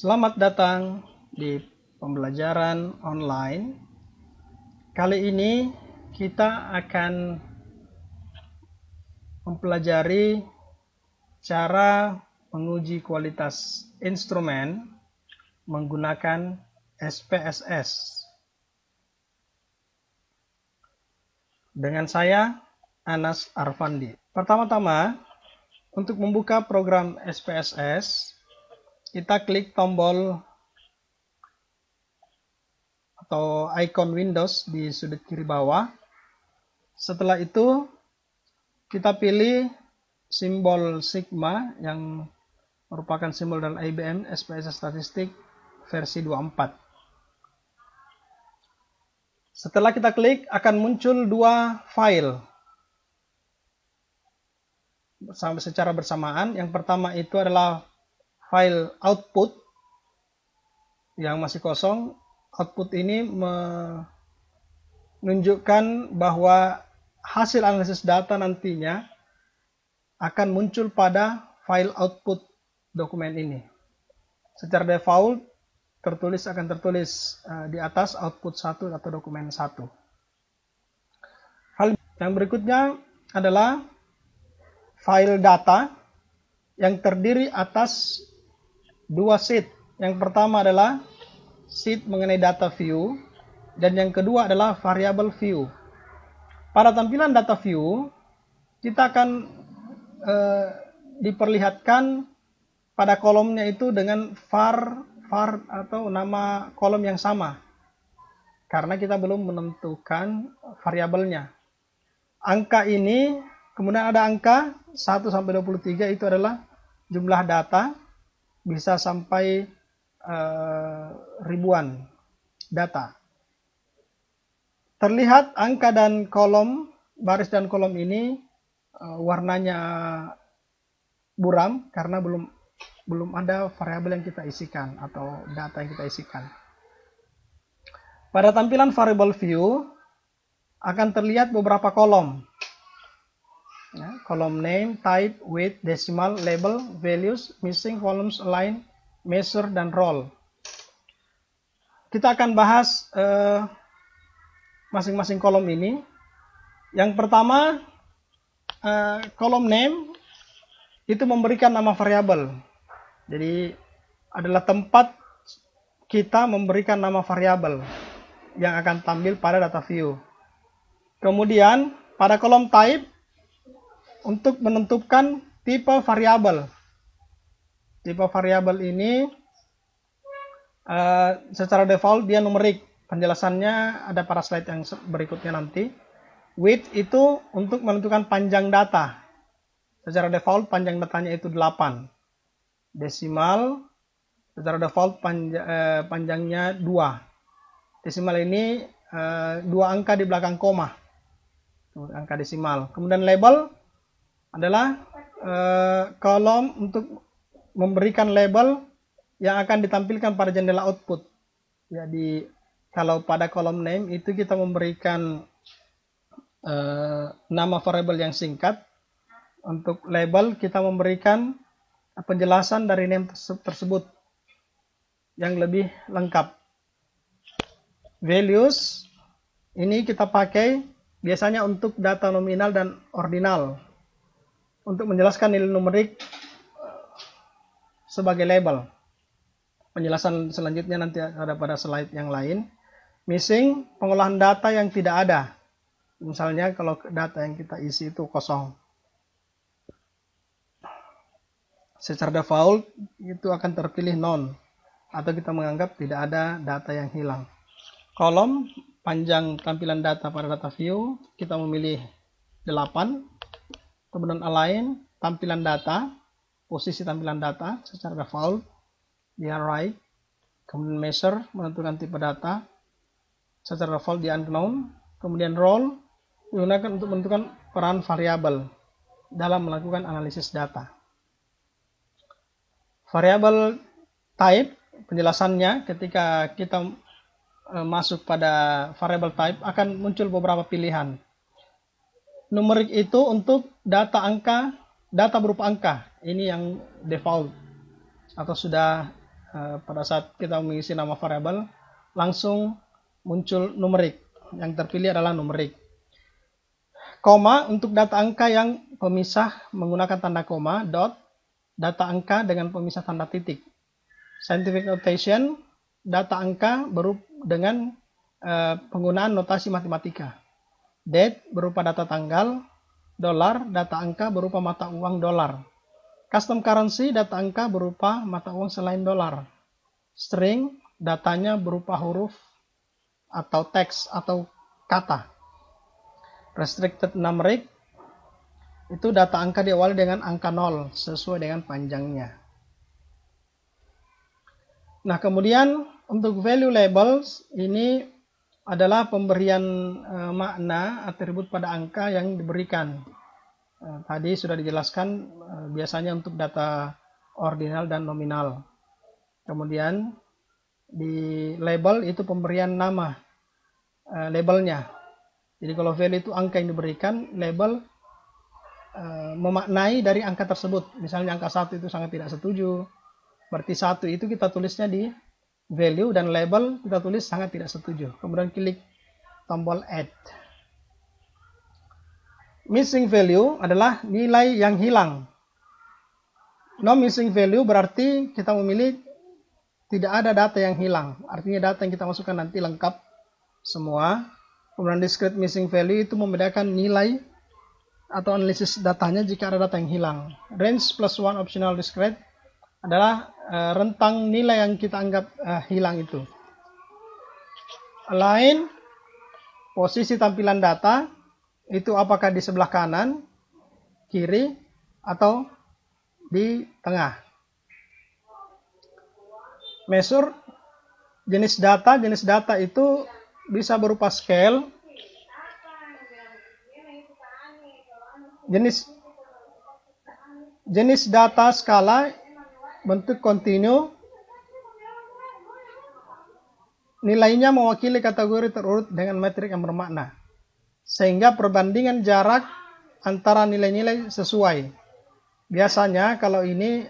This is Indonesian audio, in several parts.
Selamat datang di pembelajaran online. Kali ini kita akan mempelajari cara menguji kualitas instrumen menggunakan SPSS. Dengan saya, Anas Arfandi. Pertama-tama, untuk membuka program SPSS, kita klik tombol atau icon Windows di sudut kiri bawah. Setelah itu, kita pilih simbol Sigma yang merupakan simbol dari IBM SPSS Statistik versi 24. Setelah kita klik, akan muncul dua file secara bersamaan. Yang pertama itu adalah file output yang masih kosong. Output ini menunjukkan bahwa hasil analisis data nantinya akan muncul pada file output dokumen ini. Secara default akan tertulis di atas output 1 atau dokumen 1. File yang berikutnya adalah file data yang terdiri atas dua sheet. Yang pertama adalah sheet mengenai data view dan yang kedua adalah variable view. Pada tampilan data view, kita akan diperlihatkan pada kolomnya itu dengan var atau nama kolom yang sama karena kita belum menentukan variabelnya. Angka ini, kemudian ada angka 1 sampai 23 itu adalah jumlah data, bisa sampai ribuan data. Terlihat angka dan kolom, baris dan kolom ini warnanya buram karena belum ada variabel yang kita isikan atau data yang kita isikan. Pada tampilan variable view akan terlihat beberapa kolom. Ya, kolom name, type, weight, decimal, label, values, missing, volumes, align, measure, dan roll. Kita akan bahas masing-masing kolom ini. Yang pertama, kolom name itu memberikan nama variabel. Jadi adalah tempat kita memberikan nama variabel yang akan tampil pada data view. Kemudian pada kolom type untuk menentukan tipe variabel. Tipe variabel ini secara default dia numerik. Penjelasannya ada pada slide yang berikutnya nanti. Width itu untuk menentukan panjang data. Secara default panjang datanya itu 8. Desimal secara default panjangnya 2. Desimal ini 2 angka di belakang koma. Angka desimal. Kemudian label adalah kolom untuk memberikan label yang akan ditampilkan pada jendela output. Jadi kalau pada kolom name itu kita memberikan nama variabel yang singkat. Untuk label kita memberikan penjelasan dari name tersebut yang lebih lengkap. Values ini kita pakai biasanya untuk data nominal dan ordinal. Untuk menjelaskan nilai numerik sebagai label. Penjelasan selanjutnya nanti ada pada slide yang lain. Missing, pengolahan data yang tidak ada. Misalnya kalau data yang kita isi itu kosong. Secara default itu akan terpilih none atau kita menganggap tidak ada data yang hilang. Kolom panjang tampilan data pada data view kita memilih 8. Kemudian align tampilan data, posisi tampilan data secara default dia right. Kemudian measure menentukan tipe data secara default dia unknown. Kemudian roll digunakan untuk menentukan peran variabel dalam melakukan analisis data. Variabel type penjelasannya ketika kita masuk pada variable type akan muncul beberapa pilihan. Numerik itu untuk data angka, data berupa angka. Ini yang default atau sudah pada saat kita mengisi nama variabel langsung muncul numerik. Yang terpilih adalah numerik. Koma untuk data angka yang pemisah menggunakan tanda koma, dot, data angka dengan pemisah tanda titik. Scientific notation, data angka dengan penggunaan notasi matematika. Date berupa data tanggal, dolar, data angka berupa mata uang dolar. Custom currency, data angka berupa mata uang selain dolar. String, datanya berupa huruf atau teks atau kata. Restricted numeric, itu data angka diawali dengan angka 0 sesuai dengan panjangnya. Nah, kemudian untuk value labels ini adalah pemberian makna atribut pada angka yang diberikan. Tadi sudah dijelaskan biasanya untuk data ordinal dan nominal. Kemudian di label itu pemberian nama labelnya. Jadi kalau value itu angka yang diberikan, label memaknai dari angka tersebut. Misalnya angka 1 itu sangat tidak setuju, berarti 1 itu kita tulisnya di value dan label kita tulis sangat tidak setuju. Kemudian klik tombol add. Missing value adalah nilai yang hilang. No missing value berarti kita memilih tidak ada data yang hilang. Artinya data yang kita masukkan nanti lengkap semua. Kemudian discrete missing value itu membedakan nilai atau analisis datanya jika ada data yang hilang. Range plus 1 optional discrete adalah rentang nilai yang kita anggap hilang itu. Align, posisi tampilan data itu apakah di sebelah kanan, kiri, atau di tengah. Measure, jenis data itu bisa berupa scale, jenis data skala, bentuk kontinu, nilainya mewakili kategori terurut dengan metrik yang bermakna, sehingga perbandingan jarak antara nilai-nilai sesuai. Biasanya kalau ini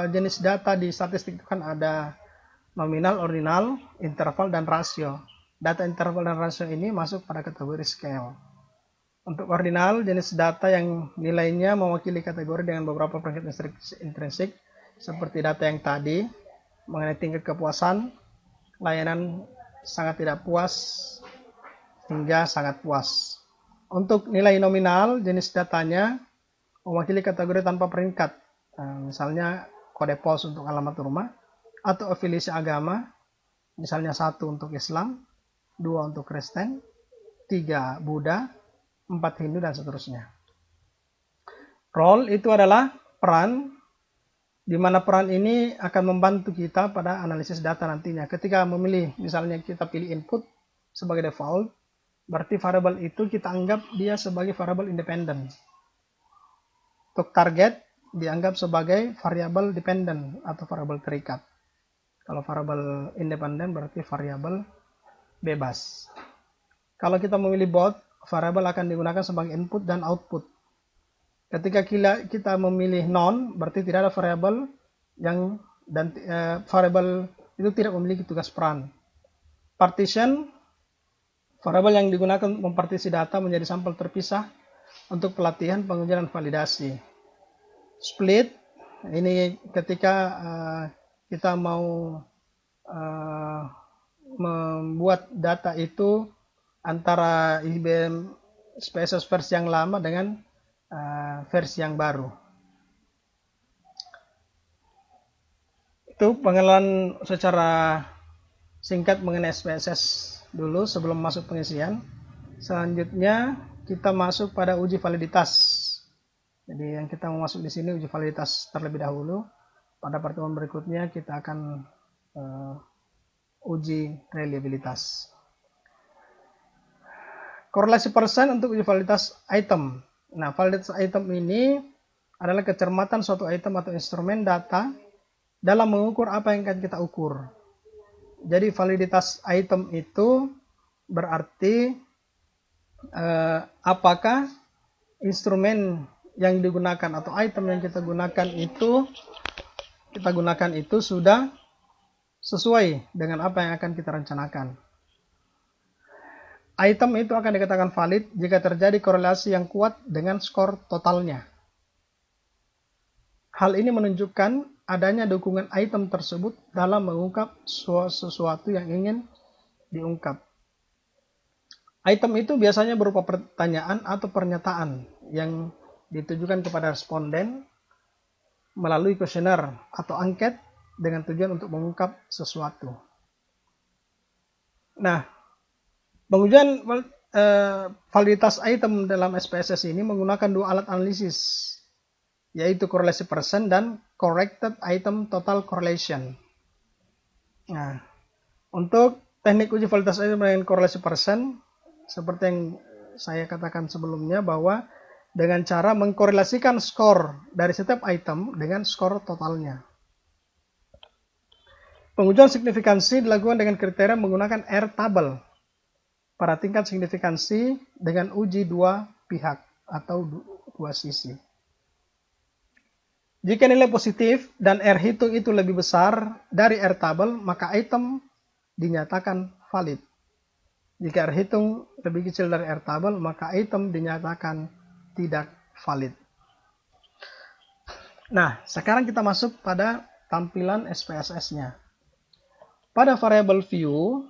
jenis data di statistik itu kan ada nominal, ordinal, interval, dan rasio. Data interval dan rasio ini masuk pada kategori scale. Untuk ordinal, jenis data yang nilainya mewakili kategori dengan beberapa peringkat intrinsik, seperti data yang tadi, mengenai tingkat kepuasan, layanan sangat tidak puas, hingga sangat puas. Untuk nilai nominal, jenis datanya mewakili kategori tanpa peringkat, misalnya kode pos untuk alamat rumah, atau afiliasi agama, misalnya 1 untuk Islam, 2 untuk Kristen, 3 Buddha, 4 Hindu, dan seterusnya. Role itu adalah peran, di mana peran ini akan membantu kita pada analisis data nantinya. Ketika memilih, misalnya kita pilih input sebagai default, berarti variabel itu kita anggap dia sebagai variabel independen. Untuk target dianggap sebagai variabel dependent atau variabel terikat. Kalau variabel independen berarti variabel bebas. Kalau kita memilih both, variabel akan digunakan sebagai input dan output. Ketika kita memilih non, berarti tidak ada variabel variabel itu tidak memiliki tugas peran. Partition, variabel yang digunakan mempartisi data menjadi sampel terpisah untuk pelatihan, pengujian, dan validasi. Split, ini ketika kita mau membuat data itu antara IBM SPSS versi yang lama dengan versi yang baru. Itu pengenalan secara singkat mengenai SPSS dulu sebelum masuk pengisian. Selanjutnya kita masuk pada uji validitas. Jadi yang kita mau masuk di sini uji validitas terlebih dahulu. Pada pertemuan berikutnya kita akan uji reliabilitas. Korelasi persen untuk uji validitas item. Nah, validitas item ini adalah kecermatan suatu item atau instrumen data dalam mengukur apa yang akan kita ukur. Jadi validitas item itu berarti apakah instrumen yang digunakan atau item yang kita gunakan itu sudah sesuai dengan apa yang akan kita rencanakan. Item itu akan dikatakan valid jika terjadi korelasi yang kuat dengan skor totalnya. Hal ini menunjukkan adanya dukungan item tersebut dalam mengungkap sesuatu yang ingin diungkap. Item itu biasanya berupa pertanyaan atau pernyataan yang ditujukan kepada responden melalui kuesioner atau angket dengan tujuan untuk mengungkap sesuatu. Nah, pengujian validitas item dalam SPSS ini menggunakan dua alat analisis, yaitu korelasi persen dan corrected item total correlation. Nah, untuk teknik uji validitas item dengan korelasi persen, seperti yang saya katakan sebelumnya, bahwa dengan cara mengkorelasikan skor dari setiap item dengan skor totalnya. Pengujian signifikansi dilakukan dengan kriteria menggunakan R-table pada tingkat signifikansi dengan uji dua pihak atau dua sisi. Jika nilai positif dan R hitung itu lebih besar dari R-table, maka item dinyatakan valid. Jika R hitung lebih kecil dari R-table, maka item dinyatakan tidak valid. Nah, sekarang kita masuk pada tampilan SPSS-nya. Pada variable view,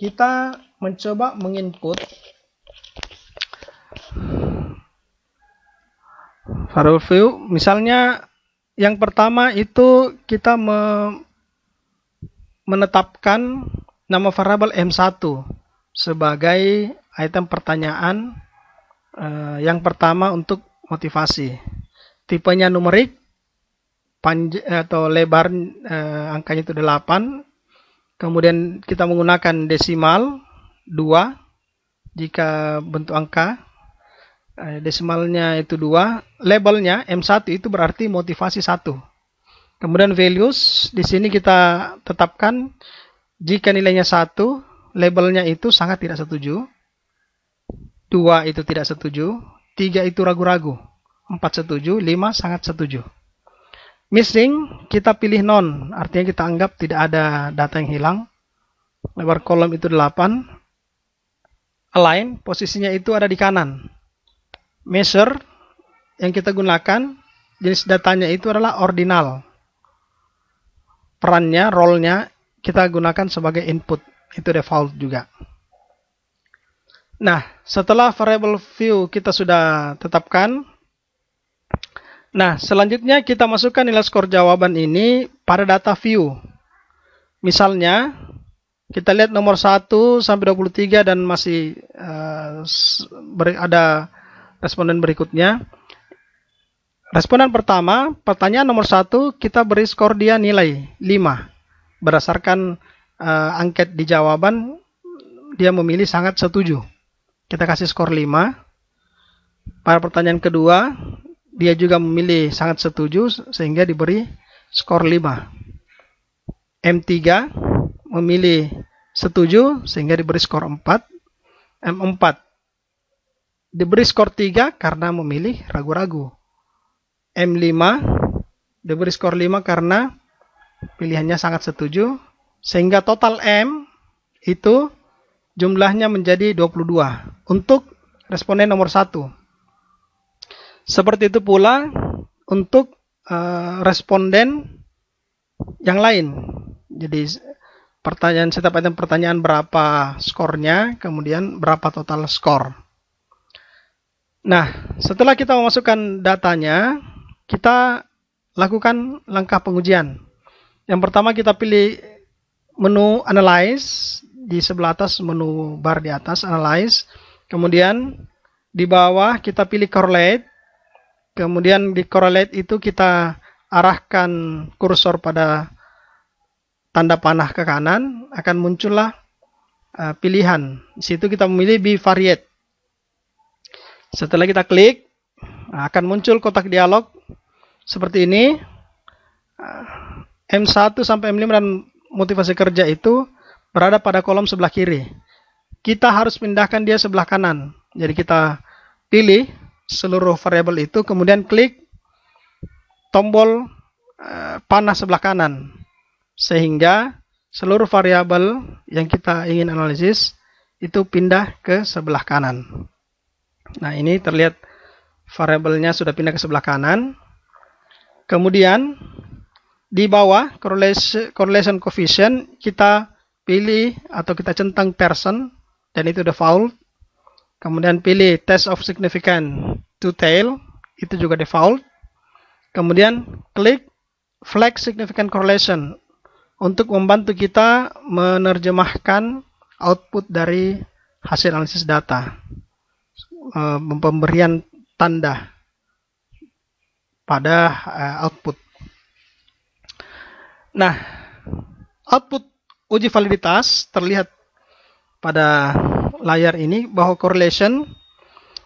kita mencoba menginput variable view. Misalnya, yang pertama itu kita menetapkan nama variabel M1 sebagai item pertanyaan yang pertama untuk motivasi. Tipenya numerik, atau lebar angkanya itu 8. Kemudian kita menggunakan desimal 2 jika bentuk angka. Desimalnya itu 2. Labelnya M1 itu berarti motivasi 1. Kemudian values di sini kita tetapkan jika nilainya 1, labelnya itu sangat tidak setuju. 2 itu tidak setuju, 3 itu ragu-ragu, 4 setuju, 5 sangat setuju. Missing, kita pilih none, artinya kita anggap tidak ada data yang hilang. Lebar kolom itu 8. Align, posisinya itu ada di kanan. Measure, yang kita gunakan, jenis datanya itu adalah ordinal. Perannya, role-nya, kita gunakan sebagai input, itu default juga. Nah, setelah variable view kita sudah tetapkan, nah selanjutnya kita masukkan nilai skor jawaban ini pada data view. Misalnya, kita lihat nomor 1 sampai 23 dan masih ada responden berikutnya. Responden pertama, pertanyaan nomor 1, kita beri skor dia nilai 5. Berdasarkan angket di jawaban, dia memilih sangat setuju. Kita kasih skor 5. Pada pertanyaan kedua, dia juga memilih sangat setuju sehingga diberi skor 5. M3 memilih setuju sehingga diberi skor 4. M4 diberi skor 3 karena memilih ragu-ragu. M5 diberi skor 5 karena pilihannya sangat setuju, sehingga total M itu jumlahnya menjadi 22 untuk responden nomor 1. Seperti itu pula untuk responden yang lain. Jadi setiap item pertanyaan berapa skornya, kemudian berapa total skor. Nah, setelah kita memasukkan datanya, kita lakukan langkah pengujian. Yang pertama kita pilih menu Analyze, di sebelah atas menu bar di atas Analyze. Kemudian di bawah kita pilih Correlate. Kemudian di Correlate itu kita arahkan kursor pada tanda panah ke kanan, akan muncullah pilihan. Di situ kita memilih Bivariate. Setelah kita klik, akan muncul kotak dialog seperti ini. M1 sampai M5 dan motivasi kerja itu berada pada kolom sebelah kiri. Kita harus pindahkan dia sebelah kanan. Jadi kita pilih seluruh variabel itu, kemudian klik tombol panah sebelah kanan. Sehingga seluruh variabel yang kita ingin analisis itu pindah ke sebelah kanan. Nah, ini terlihat variabelnya sudah pindah ke sebelah kanan. Kemudian di bawah correlation coefficient kita pilih atau kita centang person dan itu default. Kemudian pilih test of significance to tail, itu juga default. Kemudian klik flag significant correlation untuk membantu kita menerjemahkan output dari hasil analisis data, pemberian tanda pada output. Nah, output uji validitas terlihat pada layar ini bahwa correlation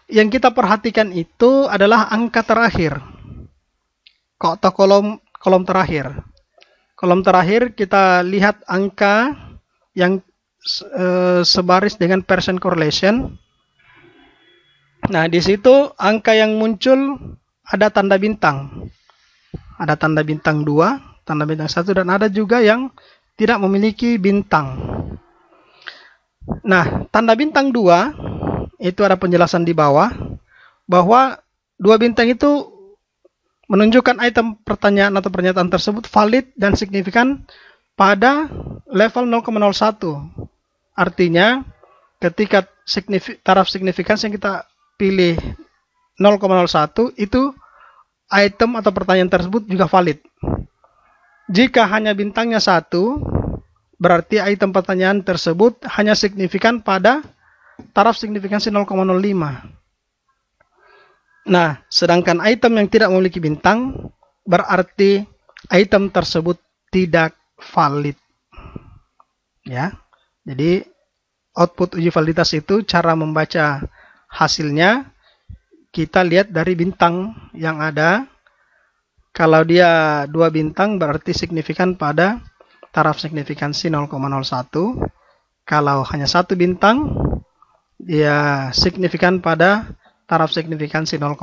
yang kita perhatikan itu adalah angka terakhir atau kolom terakhir. Kolom terakhir kita lihat angka yang sebaris dengan percent correlation. Nah, di situ angka yang muncul ada tanda bintang. Ada tanda bintang 2, tanda bintang 1, dan ada juga yang tidak memiliki bintang. Nah, tanda bintang 2 itu ada penjelasan di bawah bahwa 2 bintang itu menunjukkan item pertanyaan atau pernyataan tersebut valid dan signifikan pada level 0,01. Artinya, ketika taraf signifikansi yang kita pilih 0,01 itu item atau pertanyaan tersebut juga valid. Jika hanya bintangnya 1, berarti item pertanyaan tersebut hanya signifikan pada taraf signifikansi 0,05. Nah, sedangkan item yang tidak memiliki bintang berarti item tersebut tidak valid. Ya. Jadi output uji validitas itu cara membaca hasilnya kita lihat dari bintang yang ada. Kalau dia 2 bintang berarti signifikan pada taraf signifikansi 0,01. Kalau hanya 1 bintang dia signifikan pada taraf signifikansi 0,05.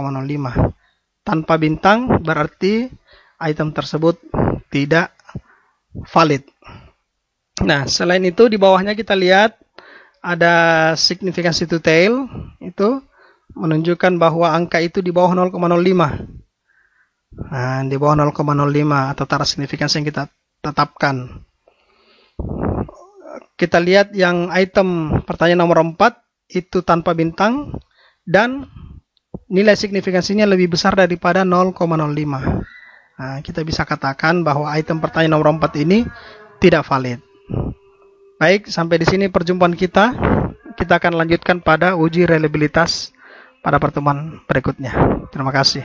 Tanpa bintang berarti item tersebut tidak valid. Nah, selain itu di bawahnya kita lihat ada signifikansi to tail, itu menunjukkan bahwa angka itu di bawah 0,05. Nah, di bawah 0,05 atau taraf signifikansi yang kita tetapkan. Kita lihat yang item pertanyaan nomor 4 itu tanpa bintang dan nilai signifikansinya lebih besar daripada 0,05. Nah, kita bisa katakan bahwa item pertanyaan nomor 4 ini tidak valid. Baik, sampai di sini perjumpaan kita. Kita akan lanjutkan pada uji reliabilitas pada pertemuan berikutnya. Terima kasih.